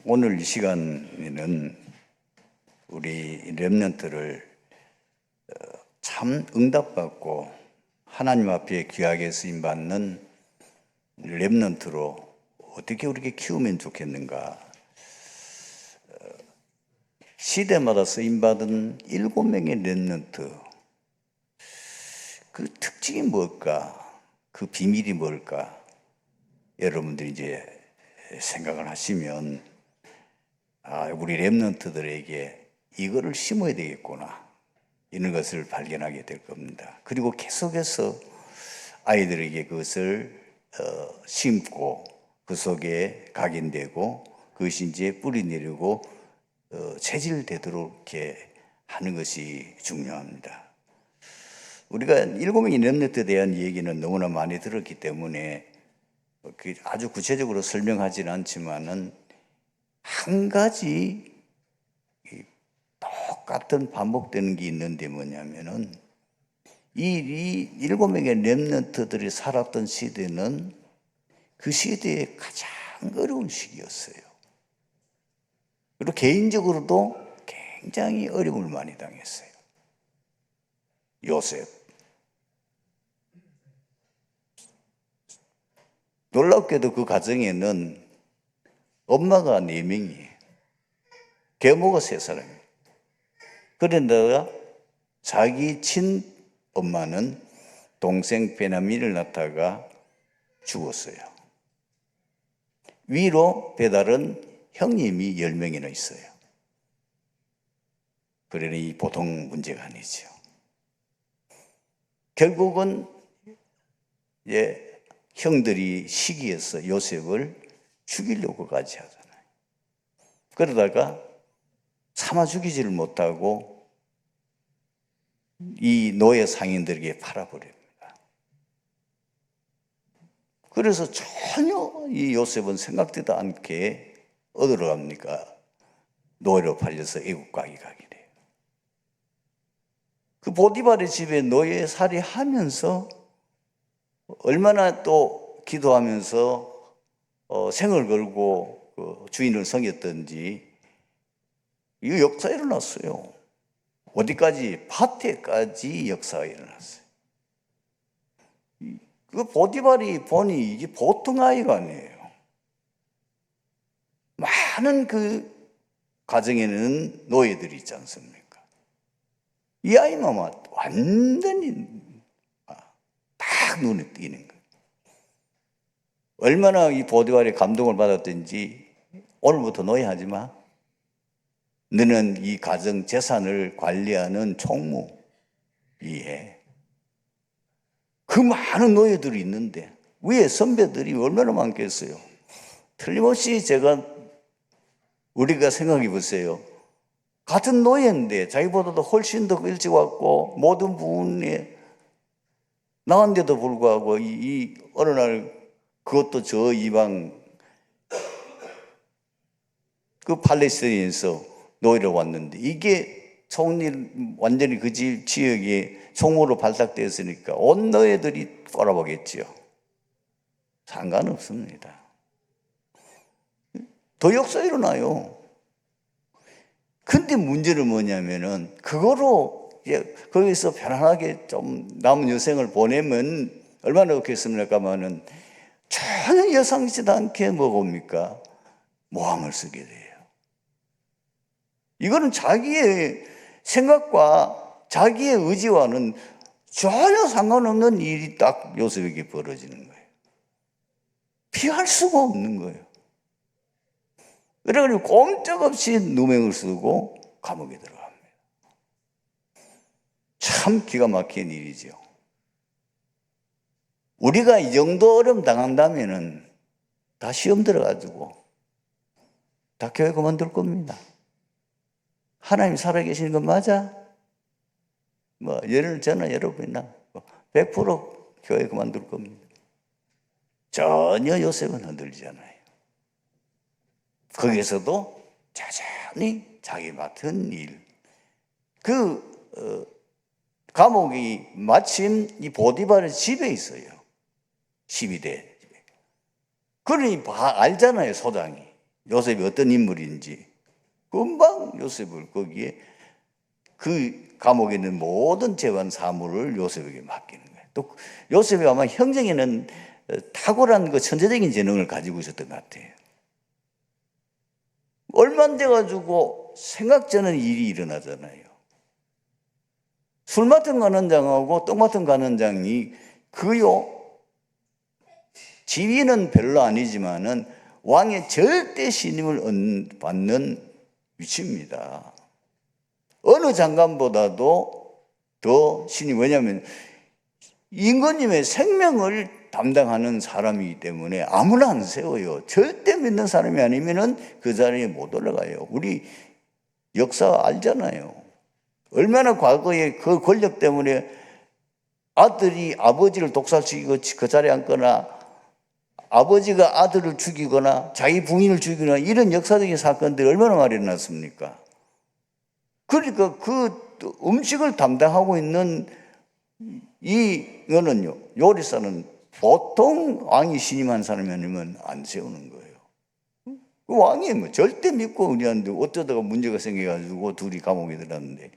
오늘 이 시간에는 우리 렘넌트를 참 응답받고 하나님 앞에 귀하게 쓰임받는 렘넌트로 어떻게 우리가 키우면 좋겠는가. 시대마다 쓰임받은 7명의 렘넌트, 그 특징이 뭘까? 그 비밀이 뭘까? 여러분들이 이제 생각을 하시면 우리 렘넌트들에게 이거를 심어야 되겠구나, 이런 것을 발견하게 될 겁니다. 그리고 계속해서 아이들에게 그것을 심고 그 속에 각인되고 그것이 이제 뿌리 내리고 체질되도록 이렇게 하는 것이 중요합니다. 우리가 7명의 렘넌트에 대한 얘기는 너무나 많이 들었기 때문에 아주 구체적으로 설명하지는 않지만은 한 가지 똑같은 반복되는 게 있는데 뭐냐면은 이 7명의 렘넌트들이 살았던 시대는 그 시대의 가장 어려운 시기였어요. 그리고 개인적으로도 굉장히 어려움을 많이 당했어요. 요셉, 놀랍게도 그 가정에는 엄마가 4명이에요. 계모가 3사람이에요. 그런데다가 자기 친엄마는 동생 베냐민을 낳다가 죽었어요. 위로 배달은 형님이 10명이나 있어요. 그러니 보통 문제가 아니죠. 결국은 형들이 시기해서 요셉을 죽이려고까지 하잖아요. 그러다가 참아 죽이지를 못하고 이 노예 상인들에게 팔아버립니다. 그래서 전혀 이 요셉은 생각지도 않게 어디로 갑니까? 노예로 팔려서 애국 가게 가게 돼요. 그 보디발의 집에 노예살이 하면서 얼마나 또 기도하면서 생을 걸고 그 주인을 섬겼던지 이 역사가 일어났어요. 어디까지? 파테까지 역사가 일어났어요. 그 보디발이 보니 이게 보통 아이가 아니에요. 많은 그 가정에는 노예들이 있지 않습니까? 이 아이만 완전히 딱 눈에 띄는 거예요. 얼마나 이 보디발의 감동을 받았든지 오늘부터 노예하지 마. 너는 이 가정 재산을 관리하는 총무이해. 그 많은 노예들이 있는데 위에 선배들이 얼마나 많겠어요. 틀림없이 우리가 생각해 보세요. 같은 노예인데 자기보다도 훨씬 더 일찍 왔고 모든 부분에 나왔는데도 불구하고 이 어느 날 그것도 저 이방 그 팔레스타인에서 노예로 왔는데 이게 완전히 그 지역에 총무로 발탁되었으니까 온 노예들이 꼬라보겠지요. 상관없습니다. 더 역사 일어나요. 근데 문제는 뭐냐면은 그거로 거기서 편안하게 좀 남은 여생을 보내면 얼마나 좋겠습니까마는 전혀 예상치도 않게 뭡니까? 모함을 쓰게 돼요. 이거는 자기의 생각과 자기의 의지와는 전혀 상관없는 일이 딱 요셉에게 벌어지는 거예요. 피할 수가 없는 거예요. 그래가지고 꼼짝없이 누명을 쓰고 감옥에 들어갑니다. 참 기가 막힌 일이죠. 우리가 이 정도 어려움 당한다면은 다 시험 들어가지고 다 교회 그만둘 겁니다. 하나님 살아계시는 건 맞아? 저는 여러분이나 100% 교회 그만둘 겁니다. 전혀 요셉은 흔들리지 않아요. 거기에서도 자전히 자기 맡은 일. 감옥이 마침 이 보디발의 집에 있어요. 12대. 그러니 알잖아요, 소장이. 요셉이 어떤 인물인지 금방 요셉을 거기에 그 감옥에 있는 모든 재반 사무를 요셉에게 맡기는 거예요. 또 요셉이 아마 형제에는 탁월한 그 천재적인 재능을 가지고 있었던 것 같아요. 얼마 안 돼가지고 생각지 않은 일이 일어나잖아요. 술 맡은 간원장하고 떡 맡은 간원장이 지위는 별로 아니지만은 왕의 절대 신임을 받는 위치입니다. 어느 장관보다도 더 신임, 왜냐하면 임금님의 생명을 담당하는 사람이기 때문에 아무나 안 세워요. 절대 믿는 사람이 아니면은 그 자리에 못 올라가요. 우리 역사 알잖아요. 얼마나 과거에 그 권력 때문에 아들이 아버지를 독살시키고 그 자리에 앉거나 아버지가 아들을 죽이거나 자기 부인을 죽이거나 이런 역사적인 사건들이 얼마나 많이 일어났습니까? 그러니까 그 음식을 담당하고 있는 이거는요, 요리사는 보통 왕이 신임한 사람이 아니면 안 세우는 거예요. 그 왕이 뭐 절대 믿고 의리하는데 어쩌다가 문제가 생겨가지고 둘이 감옥에 들어갔는데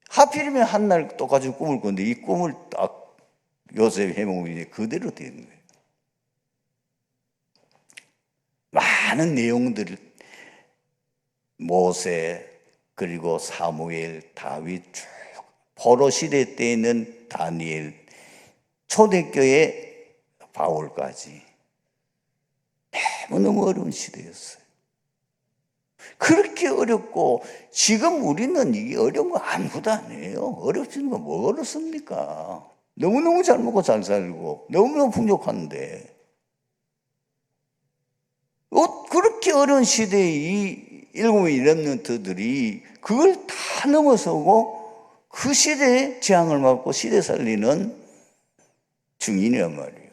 하필이면 한 날 똑같이 꿈을 꿨는데 이 꿈을 딱 요셉 해몽이 그대로 되는 거예요. 많은 내용들, 모세, 그리고 사무엘, 다윗 쭉 포로 시대 때 있는 다니엘, 초대교회 바울까지 너무 어려운 시대였어요. 그렇게 어렵고 지금 우리는 이게 어려운 거 아무것도 아니에요. 어렵지는 거 뭐 어렵습니까? 너무너무 잘 먹고 잘 살고 너무너무 풍족한데 그렇게 어려운 시대에 이 일곱의 렘넌트들이 그걸 다 넘어서고 그 시대의 재앙을 맞고 시대 살리는 증인이란 말이에요.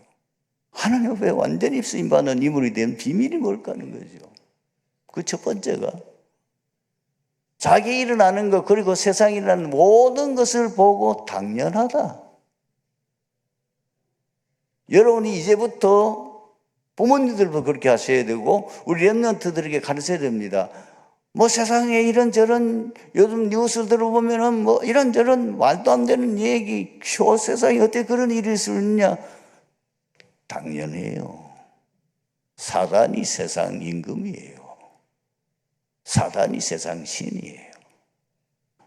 하나님 앞에 완전히 쓰임받는 인물이 된 비밀이 뭘까 하는 거죠. 그 첫 번째가 자기 일어나는 것 그리고 세상에 일어나는 모든 것을 보고 당연하다. 여러분이 이제부터 부모님들도 그렇게 하셔야 되고 우리 렘넌트들에게 가르쳐야 됩니다. 뭐 세상에 이런저런 요즘 뉴스 들어보면은 뭐 이런저런 말도 안 되는 얘기, 세상에 어떻게 그런 일이 있을 수 있냐? 당연해요. 사단이 세상 임금이에요. 사단이 세상 신이에요.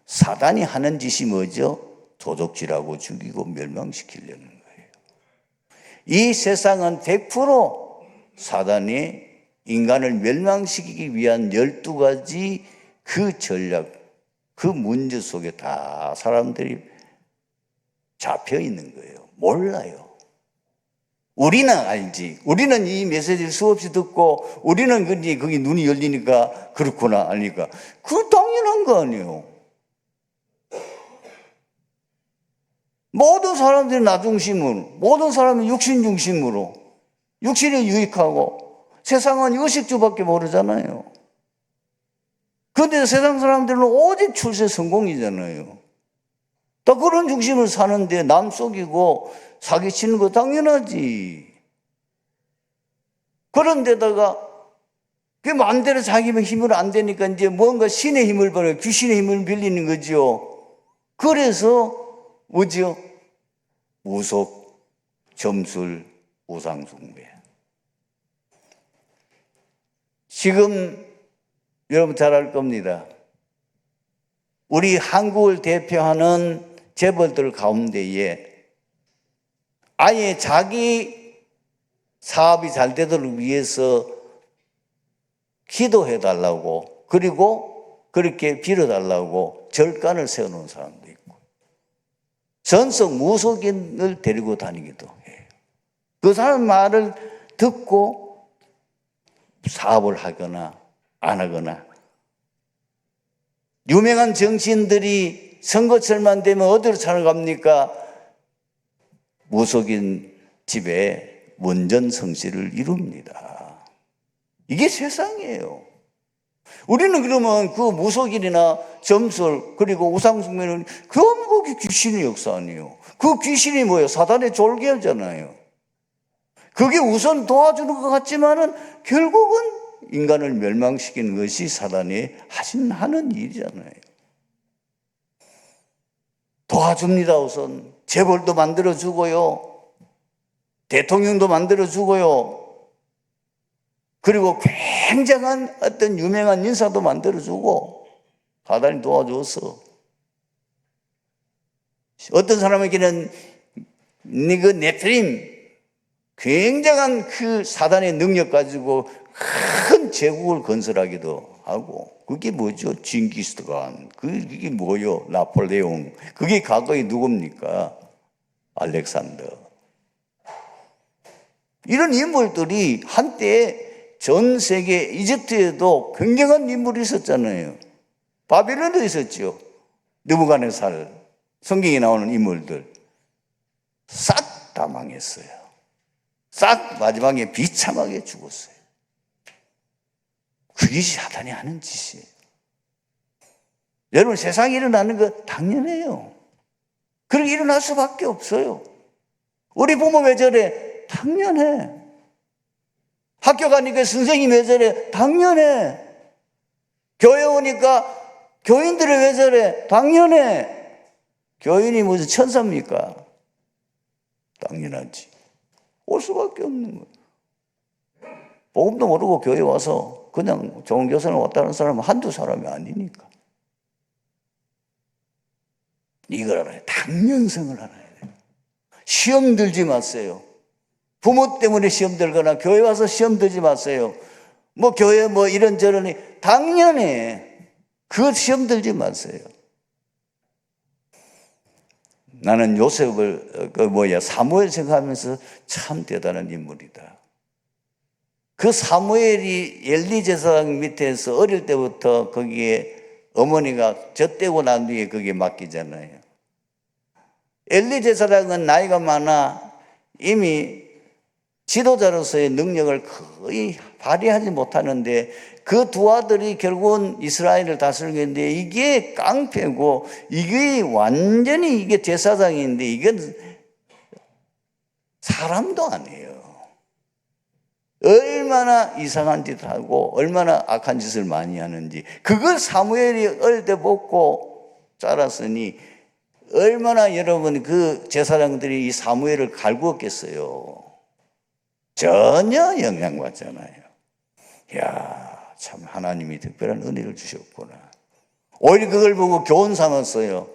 사단이 하는 짓이 뭐죠? 도둑질하고 죽이고 멸망시키려는 거예요. 이 세상은 100% 사단이 인간을 멸망시키기 위한 12가지 그 전략, 그 문제 속에 다 사람들이 잡혀 있는 거예요. 몰라요. 우리는 알지. 우리는 이 메시지를 수없이 듣고 우리는 거기 눈이 열리니까 그렇구나 아니까. 그 당연한 거 아니에요. 모든 사람들이 나 중심으로, 모든 사람이 육신 중심으로, 육신이 유익하고 세상은 의식주밖에 모르잖아요. 그런데 세상 사람들은 오직 출세 성공이잖아요. 또 그런 중심을 사는데 남 속이고 사기치는 거 당연하지. 그런데다가 그 마음대로 자기 힘으로 안 되니까 이제 뭔가 신의 힘을 빌려 귀신의 힘을 빌리는 거죠. 그래서 뭐죠? 무속, 점술, 우상숭배. 지금 여러분 잘 알 겁니다. 우리 한국을 대표하는 재벌들 가운데에 아예 자기 사업이 잘 되도록 위해서 기도해달라고 그리고 그렇게 빌어달라고 절간을 세워놓은 사람도 있고 전속 무속인을 데리고 다니기도 해요. 그 사람 말을 듣고 사업을 하거나 안 하거나 유명한 정치인들이 선거철만 되면 어디로 찾아갑니까? 무속인 집에 원전성시를 이룹니다. 이게 세상이에요. 우리는 그러면 그 무속인이나 점술 그리고 우상숭배는 그게 귀신의 역사 아니에요. 그 귀신이 뭐예요? 사단의 졸개잖아요. 그게 우선 도와주는 것 같지만은 결국은 인간을 멸망시키는 것이 사단이 하는 일이잖아요. 도와줍니다. 우선 재벌도 만들어주고요, 대통령도 만들어주고요, 그리고 굉장한 어떤 유명한 인사도 만들어주고 사단이 도와줘서, 어떤 사람에게는 그 네피림, 굉장한 그 사단의 능력 가지고 큰 제국을 건설하기도 하고, 그게 뭐죠? 징기스칸, 그게 뭐요? 나폴레옹, 그게 과거에 누굽니까? 알렉산더. 이런 인물들이 한때 전 세계 이집트에도 굉장한 인물이 있었잖아요. 바빌론도 있었죠. 느부갓네살, 성경에 나오는 인물들 싹 다 망했어요. 싹 마지막에 비참하게 죽었어요. 그게 사단이 하는 짓이에요. 여러분, 세상에 일어나는 거 당연해요. 그렇게 일어날 수밖에 없어요. 우리 부모 왜 저래? 당연해. 학교 가니까 선생님 왜 저래? 당연해. 교회 오니까 교인들이 왜 저래? 당연해. 교인이 무슨 천사입니까? 당연하지. 올 수밖에 없는 거예요. 복음도 모르고 교회 와서 그냥 좋은 교선을 왔다 하는 사람은 한두 사람이 아니니까. 이걸 알아요. 당면성을 알아야 돼요. 시험 들지 마세요. 부모 때문에 시험 들거나 교회 와서 시험 들지 마세요. 뭐 교회 뭐 이런저런, 당연해. 그 시험 들지 마세요. 나는 요셉을 사무엘 생각하면서 참 대단한 인물이다. 그 사무엘이 엘리 제사장 밑에서 어릴 때부터 거기에 어머니가 젖대고 난 뒤에 거기에 맡기잖아요. 엘리 제사장은 나이가 많아 이미 지도자로서의 능력을 거의 발휘하지 못하는데, 그 두 아들이 결국은 이스라엘을 다스리는데 이게 깡패고, 이게 완전히 이게 제사장인데 이건 사람도 아니에요. 얼마나 이상한 짓을 하고 얼마나 악한 짓을 많이 하는지 그걸 사무엘이 어릴 때 보고 자랐으니 얼마나 여러분 그 제사장들이 이 사무엘을 갈구었겠어요. 전혀 영향받잖아요. 이야, 참 하나님이 특별한 은혜를 주셨구나. 오히려 그걸 보고 교훈 삼았어요.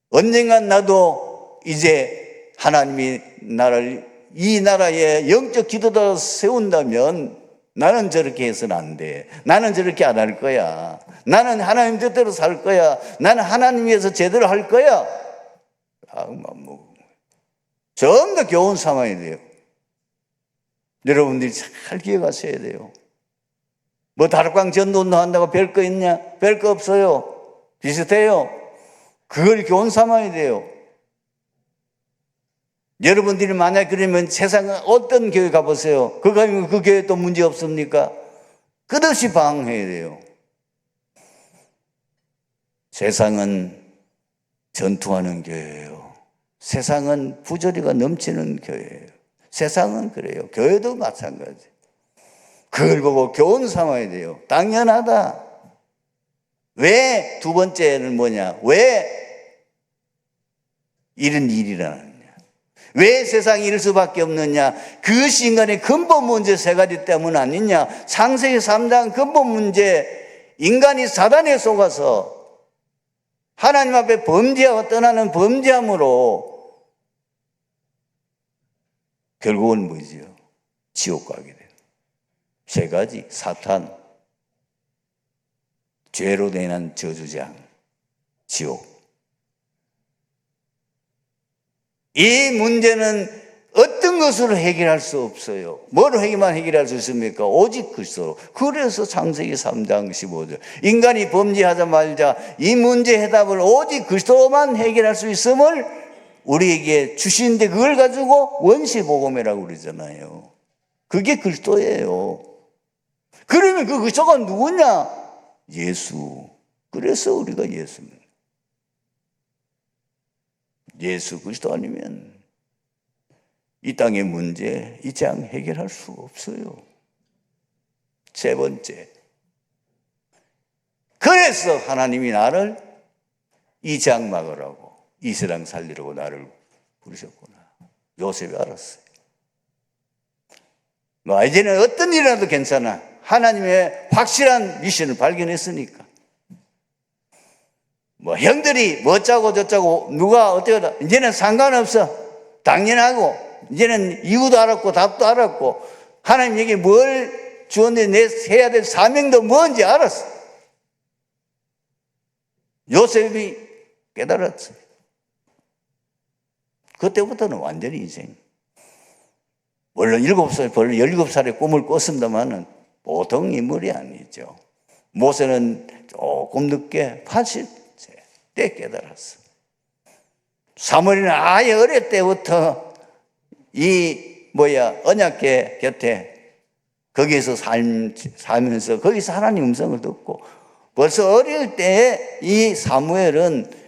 언젠간 나도 이제 하나님이 나를 이 나라에 영적 지도자로 세운다면 나는 저렇게 해서는 안 돼. 나는 저렇게 안 할 거야. 나는 하나님 뜻대로 살 거야. 나는 하나님 위해서 제대로 할 거야. 전부 다 교훈 삼아야 돼요. 여러분들이 잘 기억하셔야 돼요. 뭐 다락방 전도운동 한다고 별 거 있냐? 별 거 없어요. 비슷해요. 그걸 교훈 삼아야 돼요. 여러분들이 만약 그러면 세상에 어떤 교회 가보세요. 그 교회 또 문제 없습니까? 끝없이 방황해야 돼요. 세상은 전투하는 교회예요. 세상은 부조리가 넘치는 교회예요. 세상은 그래요. 교회도 마찬가지. 그걸 보고 교훈 삼아야 돼요. 당연하다. 왜 두 번째는 뭐냐? 왜 이런 일이 일어나느냐? 왜 세상이 이럴 수밖에 없느냐? 그것이 인간의 근본 문제 세 가지 때문 아니냐? 창세기 3장 근본 문제, 인간이 사단에 속아서 하나님 앞에 범죄하고 떠나는 범죄함으로 결국은 뭐지요? 지옥 가게 돼요. 세 가지. 사탄, 죄로 인한 저주장, 지옥. 이 문제는 어떤 것으로 해결할 수 없어요. 뭐로 해결할 수 있습니까? 오직 그리스도로. 그래서 창세기 3장 15절 인간이 범죄하자 말자 이 문제 해답을 오직 그리스도로만 해결할 수 있음을 우리에게 주시는데, 그걸 가지고 원시복음이라고 그러잖아요. 그게 그리스도예요. 그러면 그 그리스도가 누구냐? 예수. 그래서 우리가 예수입니다. 예수 그리스도 아니면 이 땅의 문제 이 재앙 해결할 수 없어요. 세 번째, 그래서 하나님이 나를 이 재앙 막으라고, 이 세상 살리려고 나를 부르셨구나. 요셉이 알았어요. 이제는 어떤 일이라도 괜찮아. 하나님의 확실한 미션을 발견했으니까. 형들이 뭐 짜고 저짜고 누가 어떻게 이제는 상관없어. 당연하고 이제는 이유도 알았고 답도 알았고 하나님 에게 뭘 주었는데 내 해야 될 사명도 뭔지 알았어. 요셉이 깨달았어요. 그때부터는 완전히 인생. 물론 17살에 꿈을 꿨습니다만은 보통 인물이 아니죠. 모세는 조금 늦게 80세 때 깨달았어. 사무엘은 아예 어릴 때부터 언약궤 곁에 거기에서 살면서 거기서 하나님 음성을 듣고 벌써 어릴 때 이 사무엘은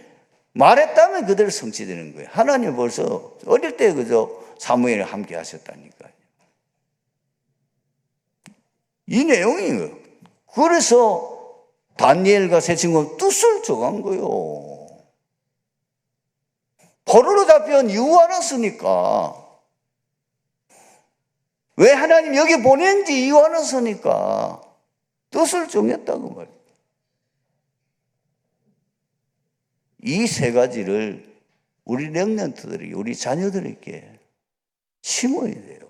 말했다면 그대로 성취되는 거예요. 하나님 벌써 어릴 때 그저 사무엘과 함께 하셨다니까요. 이 내용이에요. 그래서 다니엘과 세 친구는 뜻을 정한 거예요. 포로로 잡혀온 이유 알았으니까. 왜 하나님 여기 보낸지 이유 알았으니까 뜻을 정했다고 말이에요. 이 세 가지를 우리 렘넌트들에게, 우리 자녀들에게 심어야 돼요.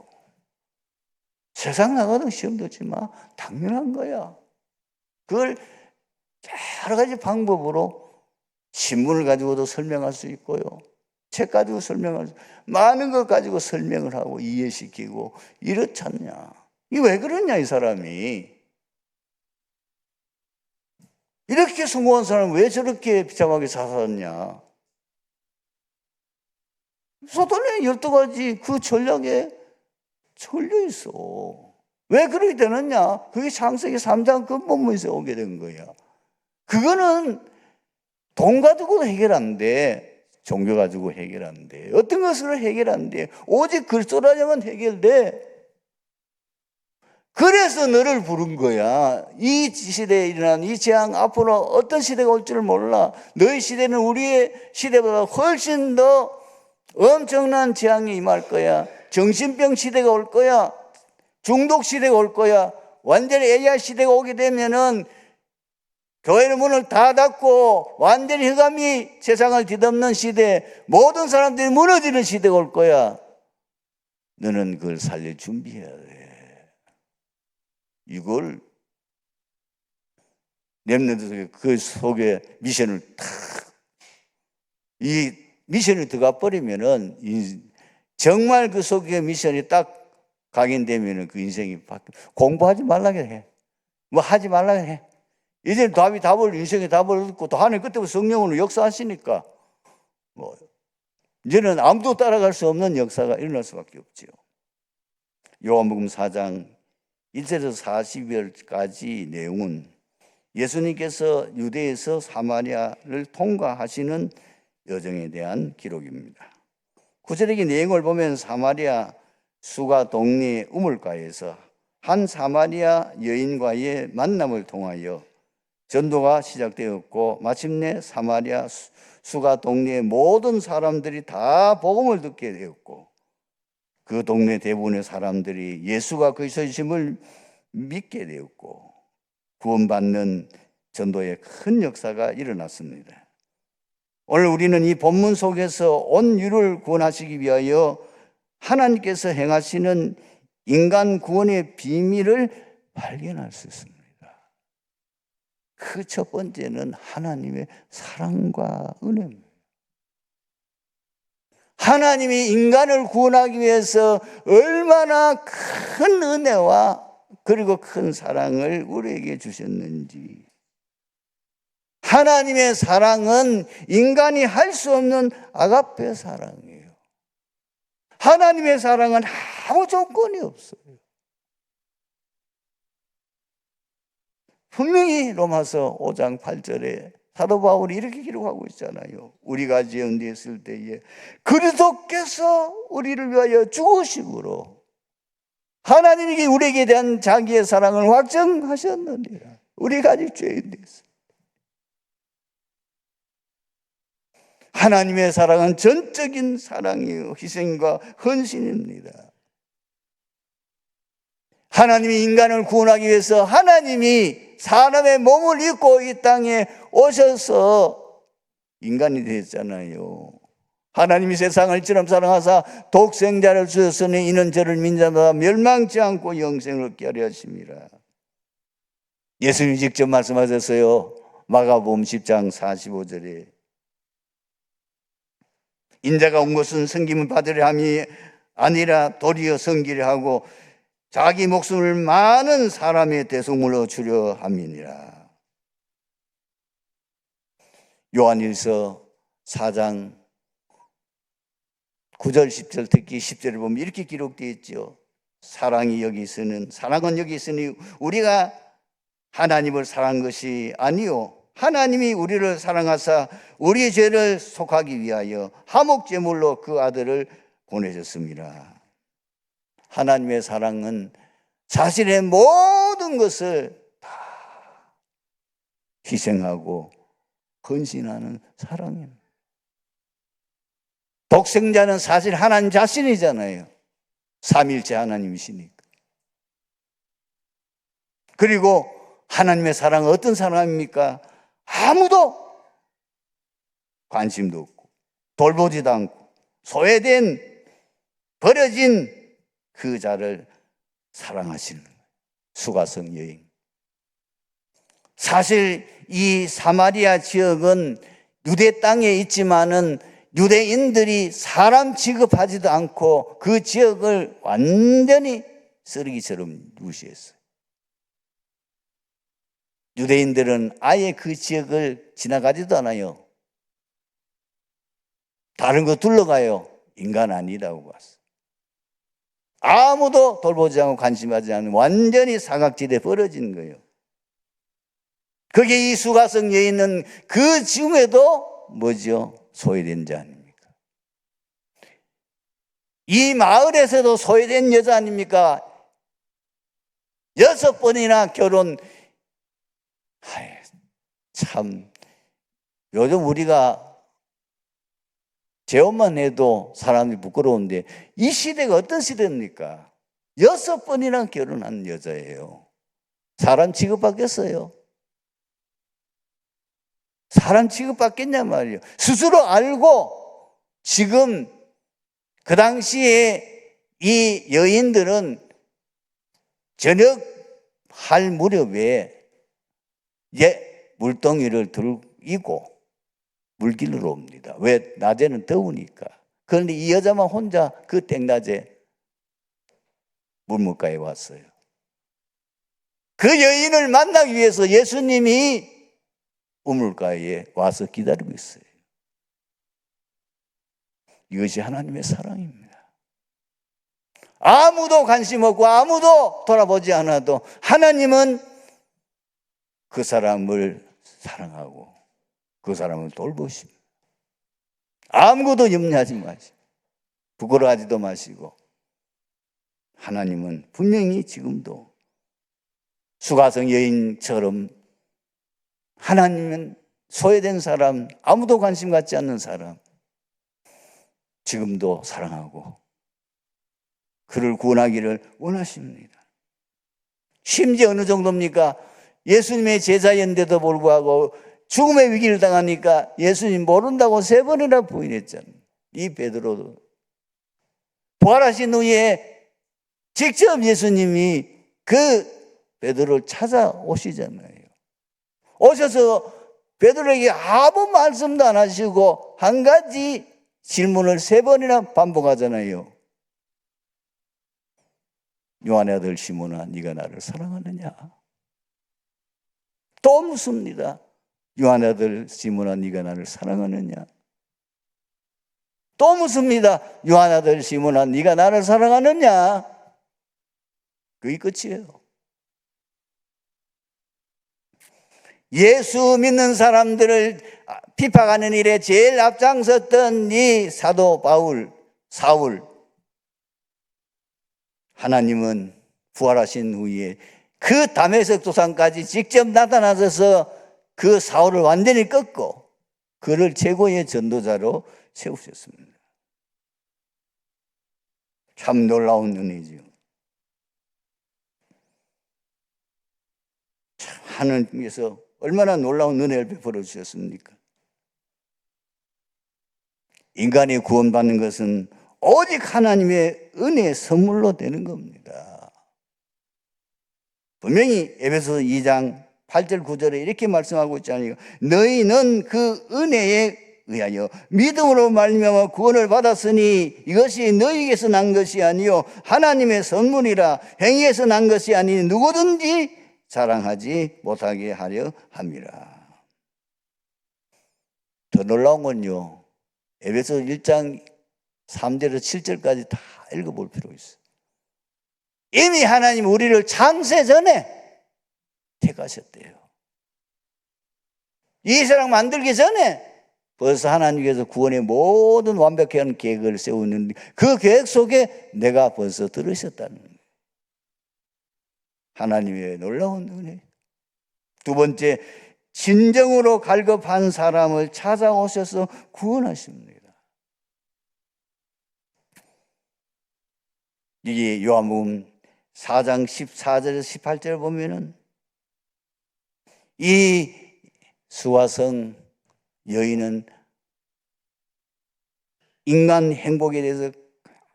세상 나가도 시험 듣지 마. 당연한 거야. 그걸 여러 가지 방법으로 신문을 가지고도 설명할 수 있고요. 책 가지고 설명할 수, 많은 것 가지고 설명을 하고 이해시키고 이렇잖냐. 이게 왜 그러냐, 이 사람이. 이렇게 성공한 사람은 왜 저렇게 비참하게 살았냐. 소돔의 12가지 그 전략에 철려 있어. 왜 그렇게 되느냐? 그게 창세기 3장 근본문에서 오게 된 거야. 그거는 돈 가지고도 해결 안 돼. 종교 가지고 해결 안 돼. 어떤 것으로 해결 안 돼. 오직 그리스도라면 해결돼. 그래서 너를 부른 거야. 이 시대에 일어난 이 재앙, 앞으로 어떤 시대가 올 줄 몰라. 너희 시대는 우리의 시대보다 훨씬 더 엄청난 재앙이 임할 거야. 정신병 시대가 올 거야. 중독 시대가 올 거야. 완전히 AI 시대가 오게 되면은 교회의 문을 다 닫고 완전히 흑암이 세상을 뒤덮는 시대, 모든 사람들이 무너지는 시대가 올 거야. 너는 그걸 살릴 준비해야 돼. 이걸 렘넌트 그 속에 미션을 이 미션을 들어가 버리면은 정말 그 속에 미션이 딱 각인되면은 그 인생이 바뀌어. 공부하지 말라고 해. 뭐 하지 말라고 해. 이제 인생의 답을 얻고 또 하나님 그때부터 성령으로 역사하시니까 이제는 아무도 따라갈 수 없는 역사가 일어날 수밖에 없죠. 요한복음 4장 1절에서 40절까지 내용은 예수님께서 유대에서 사마리아를 통과하시는 여정에 대한 기록입니다. 구체적인 내용을 보면 사마리아 수가 동네 우물가에서 한 사마리아 여인과의 만남을 통하여 전도가 시작되었고 마침내 사마리아 수가 동네의 모든 사람들이 다 복음을 듣게 되었고 그 동네 대부분의 사람들이 예수가 그리스도이심을 믿게 되었고 구원받는 전도의 큰 역사가 일어났습니다. 오늘 우리는 이 본문 속에서 온 인류를 구원하시기 위하여 하나님께서 행하시는 인간 구원의 비밀을 발견할 수 있습니다. 그 첫 번째는 하나님의 사랑과 은혜입니다. 하나님이 인간을 구원하기 위해서 얼마나 큰 은혜와 그리고 큰 사랑을 우리에게 주셨는지. 하나님의 사랑은 인간이 할 수 없는 아가페 사랑이에요. 하나님의 사랑은 아무 조건이 없어요. 분명히 로마서 5장 8절에 사도 바울이 이렇게 기록하고 있잖아요. 우리가 죄언되었을 때에 그리스도께서 우리를 위하여 죽으심으로 하나님이 우리에게 대한 자기의 사랑을 확정하셨느니라. 우리가 아직 죄인되었습니다. 하나님의 사랑은 전적인 사랑이요 희생과 헌신입니다. 하나님이 인간을 구원하기 위해서 하나님이 사람의 몸을 입고 이 땅에 오셔서 인간이 되었잖아요. 하나님이 세상을 이처럼 사랑하사 독생자를 주셨으니 이는 저를 믿는 자 멸망치 않고 영생을 얻게 하려 하심이라. 예수님이 직접 말씀하셨어요. 마가복음 10장 45절에 인자가 온 것은 섬김을 받으려 함이 아니라 도리어 섬기려 하고 자기 목숨을 많은 사람의 대속물로 주려 함이니라. 요한일서 4장 9절 10절 특히 10절을 보면 이렇게 기록되어 있죠. 사랑은 여기 있으니 우리가 하나님을 사랑한 것이 아니요 하나님이 우리를 사랑하사 우리의 죄를 속하기 위하여 화목제물로 그 아들을 보내셨습니다. 하나님의 사랑은 자신의 모든 것을 다 희생하고 헌신하는 사랑입니다. 독생자는 사실 하나님 자신이잖아요. 삼일체 하나님이시니까. 그리고 하나님의 사랑은 어떤 사랑입니까? 아무도 관심도 없고 돌보지도 않고 소외된 버려진 그 자를 사랑하시는 거예요. 수가성 여인. 사실 이 사마리아 지역은 유대 땅에 있지만은 유대인들이 사람 취급하지도 않고 그 지역을 완전히 쓰레기처럼 무시했어요. 유대인들은 아예 그 지역을 지나가지도 않아요. 다른 거 둘러가요. 인간 아니라고 봤어요. 아무도 돌보지 않고 관심하지 않는 완전히 사각지대에 벌어진 거예요. 그게 이 수가성 여인은 그 중에도 뭐죠? 소외된 자 아닙니까? 이 마을에서도 소외된 여자 아닙니까? 6번이나 결혼. 참 요즘 우리가 재혼만 해도 사람이 부끄러운데 이 시대가 어떤 시대입니까? 6번이나 결혼한 여자예요. 사람 취급받겠어요? 사람 취급받겠냐 말이에요. 스스로 알고 지금 그 당시에 이 여인들은 저녁 할 무렵에 물동이를 들고 물길로 옵니다. 왜? 낮에는 더우니까. 그런데 이 여자만 혼자 그 땡낮에 물물가에 왔어요. 그 여인을 만나기 위해서 예수님이 우물가에 와서 기다리고 있어요. 이것이 하나님의 사랑입니다. 아무도 관심 없고 아무도 돌아보지 않아도 하나님은 그 사람을 사랑하고 그 사람을 돌보십니다. 아무것도 염려하지 마시고 부끄러워하지도 마시고 하나님은 분명히 지금도 수가성 여인처럼 하나님은 소외된 사람, 아무도 관심 갖지 않는 사람 지금도 사랑하고 그를 구원하기를 원하십니다. 심지어 어느 정도입니까? 예수님의 제자였는데도 불구하고 죽음의 위기를 당하니까 예수님 모른다고 3번이나 부인했잖아요. 이 베드로도 부활하신 후에 직접 예수님이 그 베드로를 찾아오시잖아요. 오셔서 베드로에게 아무 말씀도 안 하시고 한 가지 질문을 3번이나 반복하잖아요. 요한의 아들 시몬아, 네가 나를 사랑하느냐? 또 묻습니다. 요한의 아들 시몬아, 네가 나를 사랑하느냐? 또 묻습니다. 요한의 아들 시몬아, 네가 나를 사랑하느냐? 그게 끝이에요. 예수 믿는 사람들을 비판하는 일에 제일 앞장섰던 이 사도 사울. 하나님은 부활하신 후에 그 다메섹 도상까지 직접 나타나셔서 그 사울을 완전히 꺾고 그를 최고의 전도자로 세우셨습니다. 참 놀라운 은혜죠. 참 하나님께서 얼마나 놀라운 은혜를 베풀어 주셨습니까? 인간이 구원받는 것은 오직 하나님의 은혜의 선물로 되는 겁니다. 분명히 에베소서 2장 8절 9절에 이렇게 말씀하고 있잖아요. 너희는 그 은혜에 의하여 믿음으로 말미암아 구원을 받았으니 이것이 너희에게서 난 것이 아니요 하나님의 선물이라. 행위에서 난 것이 아니니 누구든지 자랑하지 못하게 하려 함이라. 더 놀라운 건요, 에베소 1장 3절에서 7절까지 다 읽어볼 필요가 있어요. 이미 하나님 우리를 창세 전에 택하셨대요. 이 세상 만들기 전에 벌써 하나님께서 구원의 모든 완벽한 계획을 세우는데 그 계획 속에 내가 벌써 들으셨다는 거예요. 하나님의 놀라운 은혜. 두 번째, 진정으로 갈급한 사람을 찾아오셔서 구원하십니다. 이게 요한복음 4장 14절에서 18절을 보면은 이 수화성 여인은 인간 행복에 대해서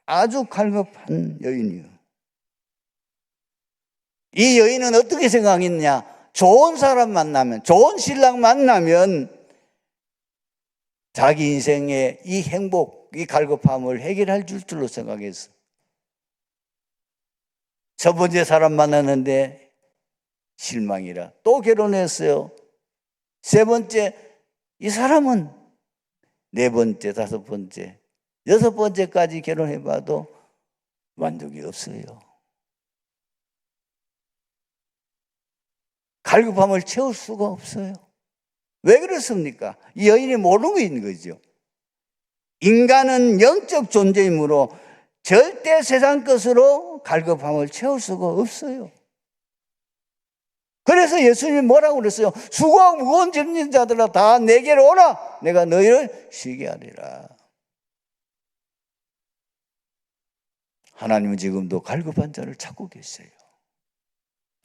아주 갈급한 여인이요. 이 여인은 어떻게 생각했냐? 좋은 사람 만나면, 좋은 신랑 만나면 자기 인생의 이 행복, 이 갈급함을 해결할 줄로 생각했어. 첫 번째 사람 만났는데 실망이라 또 결혼했어요. 세 번째, 이 사람은 네 번째, 다섯 번째, 여섯 번째까지 결혼해봐도 만족이 없어요. 갈급함을 채울 수가 없어요. 왜 그렇습니까? 이 여인이 모르는 게 있는 거죠. 인간은 영적 존재이므로 절대 세상 것으로 갈급함을 채울 수가 없어요. 그래서 예수님이 뭐라고 그랬어요? 수고하고 무거운 짐진 자들아 다 내게로 오라. 내가 너희를 쉬게 하리라. 하나님은 지금도 갈급한 자를 찾고 계세요.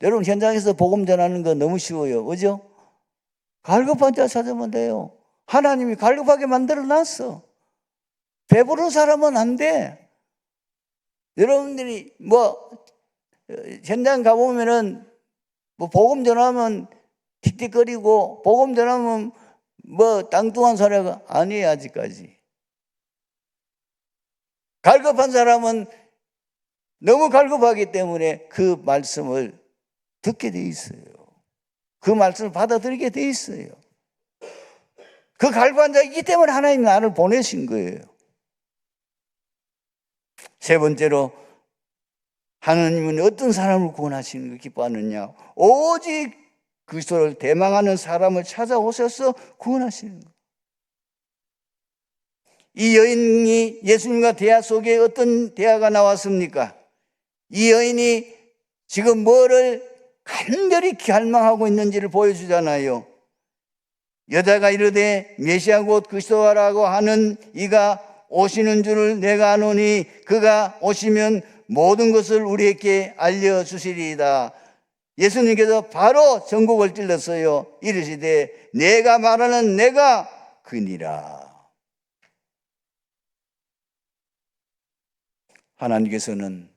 여러분 현장에서 복음 전하는 거 너무 쉬워요. 그죠? 갈급한 자 찾으면 돼요. 하나님이 갈급하게 만들어놨어. 배부른 사람은 안 돼. 여러분들이 현장 가보면은 복음 전하면 틱틱거리고 복음 전하면 땅뚱한 사례가 아니에요. 아직까지. 갈급한 사람은 너무 갈급하기 때문에 그 말씀을 듣게 돼 있어요. 그 말씀을 받아들이게 돼 있어요. 그 갈급한 자이기 때문에 하나님이 나를 보내신 거예요. 세 번째로 하나님은 어떤 사람을 구원하시는 걸 기뻐하느냐? 오직 그리스도를 대망하는 사람을 찾아오셔서 구원하시는 거예요. 이 여인이 예수님과 대화 속에 어떤 대화가 나왔습니까? 이 여인이 지금 뭐를 간절히 갈망하고 있는지를 보여주잖아요. 여자가 이르되 메시아 곧 그리스도라고 하는 이가 오시는 줄을 내가 아노니 그가 오시면 모든 것을 우리에게 알려주시리이다. 예수님께서 바로 전곡을 찔렀어요. 이르시되 내가 말하는 내가 그니라. 하나님께서는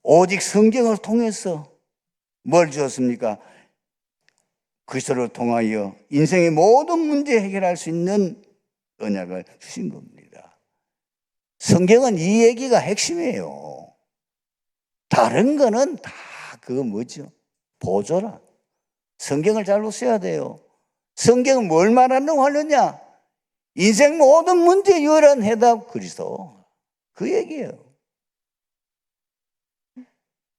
오직 성경을 통해서 뭘 주었습니까? 그리스도를 통하여 인생의 모든 문제 해결할 수 있는 언약을 주신 겁니다. 성경은 이 얘기가 핵심이에요. 다른 거는 다 그거 뭐죠? 보조라. 성경을 잘 보셔야 돼요. 성경은 뭘 말하는 하느냐? 인생 모든 문제 유일한 해답 그리스도. 그 얘기예요.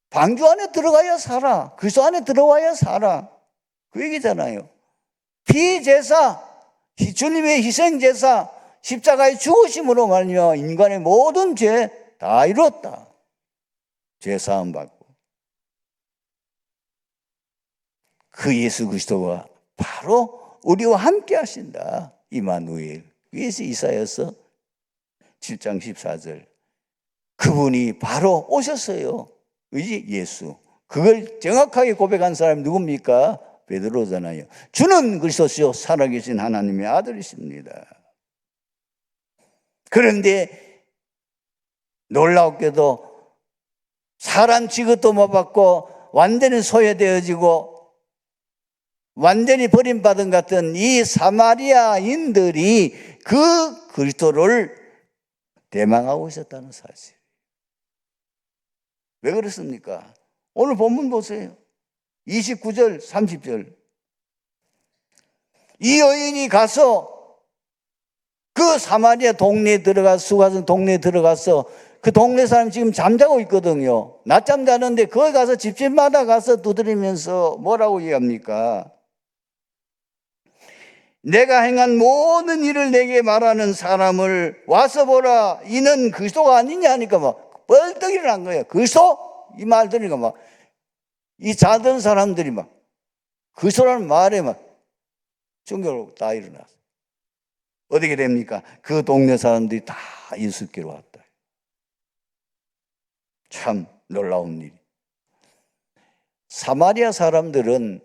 방주 안에 들어가야 살아. 그리스도 안에 들어와야 살아. 그 얘기잖아요. 피제사, 주님의 희생제사, 십자가의 죽으심으로 말미암아 인간의 모든 죄 다 이뤘다. 죄사함 받고. 그 예수 그리스도가 바로 우리와 함께 하신다. 이마누엘. 그래서 이사야서 7장 14절. 그분이 바로 오셨어요. 그지? 예수. 그걸 정확하게 고백한 사람이 누굽니까? 베드로잖아요. 주는 그리스도시요 살아계신 하나님의 아들이십니다. 그런데 놀랍게도 사람 취급도 못 받고 완전히 소외되어지고 완전히 버림받은 같은 이 사마리아인들이 그 그리스도를 대망하고 있었다는 사실. 왜 그렇습니까? 오늘 본문 보세요. 29절, 30절. 이 여인이 가서 그 사마리아 동네에 들어가서, 수가성 동네에 들어가서 그 동네 사람이 지금 잠자고 있거든요. 낮잠 자는데 거기 가서 집집마다 가서 두드리면서 뭐라고 얘기합니까? 내가 행한 모든 일을 내게 말하는 사람을 와서 보라. 이는 그리스도가 아니냐 하니까 막 뻘떡 일어난 거예요. 그리스도? 이 말 들으니까 막 이 자던 사람들이 막 그리스도라는 말에 막 충격으로 다 일어났어. 어떻게 됩니까? 그 동네 사람들이 다 예수께로 왔다. 참 놀라운 일. 사마리아 사람들은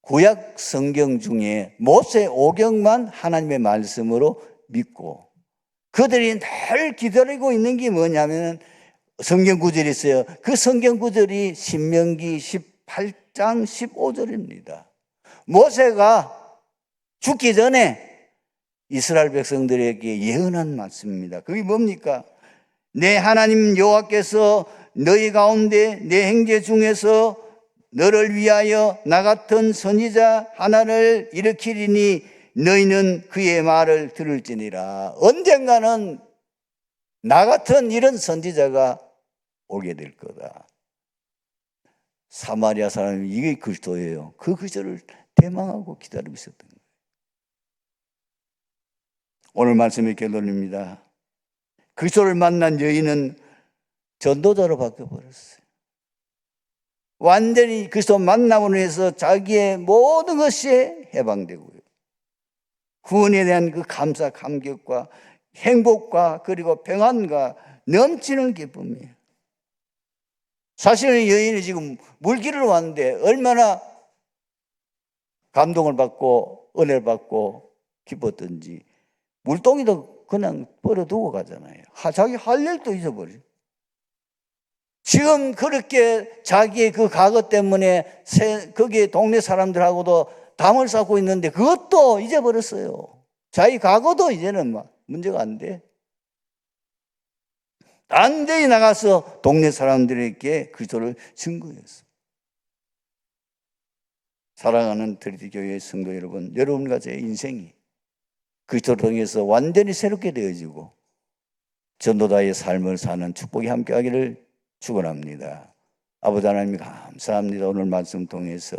구약 성경 중에 모세 오경만 하나님의 말씀으로 믿고 그들이 늘 기다리고 있는 게 뭐냐면 성경 구절이 있어요. 그 성경 구절이 신명기 18장 15절입니다. 모세가 죽기 전에 이스라엘 백성들에게 예언한 말씀입니다. 그게 뭡니까? 내 하나님 여호와께서 너희 가운데 내 형제 중에서 너를 위하여 나 같은 선지자 하나를 일으키리니 너희는 그의 말을 들을지니라. 언젠가는 나 같은 이런 선지자가 오게 될 거다. 사마리아 사람이 이게 그리스도예요. 그 그리스도를 대망하고 기다리고 있었던 거예요. 오늘 말씀의 결론입니다. 그리스도를 만난 여인은 전도자로 바뀌어버렸어요. 완전히 그리스도 만남으로 해서 자기의 모든 것이 해방되고요. 구원에 대한 그 감사, 감격과 행복과 그리고 평안과 넘치는 기쁨이에요. 사실은 여인이 지금 물길을 왔는데 얼마나 감동을 받고 은혜를 받고 기뻤던지 물동이도 그냥 버려두고 가잖아요. 자기 할 일도 잊어버려. 지금 그렇게 자기의 그 과거 때문에 거기에 동네 사람들하고도 담을 쌓고 있는데 그것도 잊어버렸어요. 자기 과거도 이제는 막 문제가 안 돼. 단대히 나가서 동네 사람들에게 그리스도를 증거했어. 사랑하는 트리티 교회의 성도 여러분, 여러분과 제 인생이 그리스도를 통해서 완전히 새롭게 되어지고 전도자의 삶을 사는 축복이 함께하기를 축원합니다. 아버지 하나님 감사합니다. 오늘 말씀 통해서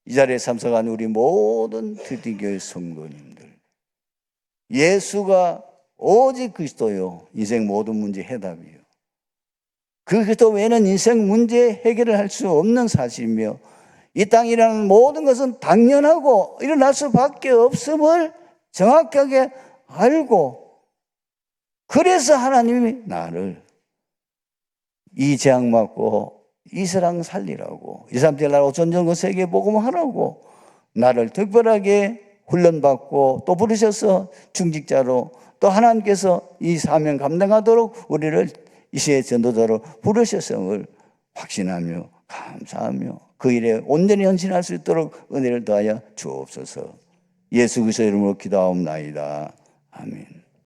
이 자리에 참석한 우리 모든 트리티 교회 성도님들, 예수가 오직 그리스도요, 인생 모든 문제 해답이요. 그 그리스도 외에는 인생 문제 해결을 할 수 없는 사실이며 이 땅에 일어나는 모든 것은 당연하고 일어날 수밖에 없음을 정확하게 알고, 그래서 하나님이 나를 이 재앙 맞고 이 세상 살리라고, 이 사람들 나라고 전전거 세계 복음하라고 나를 특별하게 훈련받고 또 부르셔서 중직자로, 또 하나님께서 이 사명 감당하도록 우리를 이 시대 전도자로 부르셨음을 확신하며 감사하며 그 일에 온전히 헌신할 수 있도록 은혜를 더하여 주옵소서. 예수 그리스도의 이름으로 기도하옵나이다. 아멘.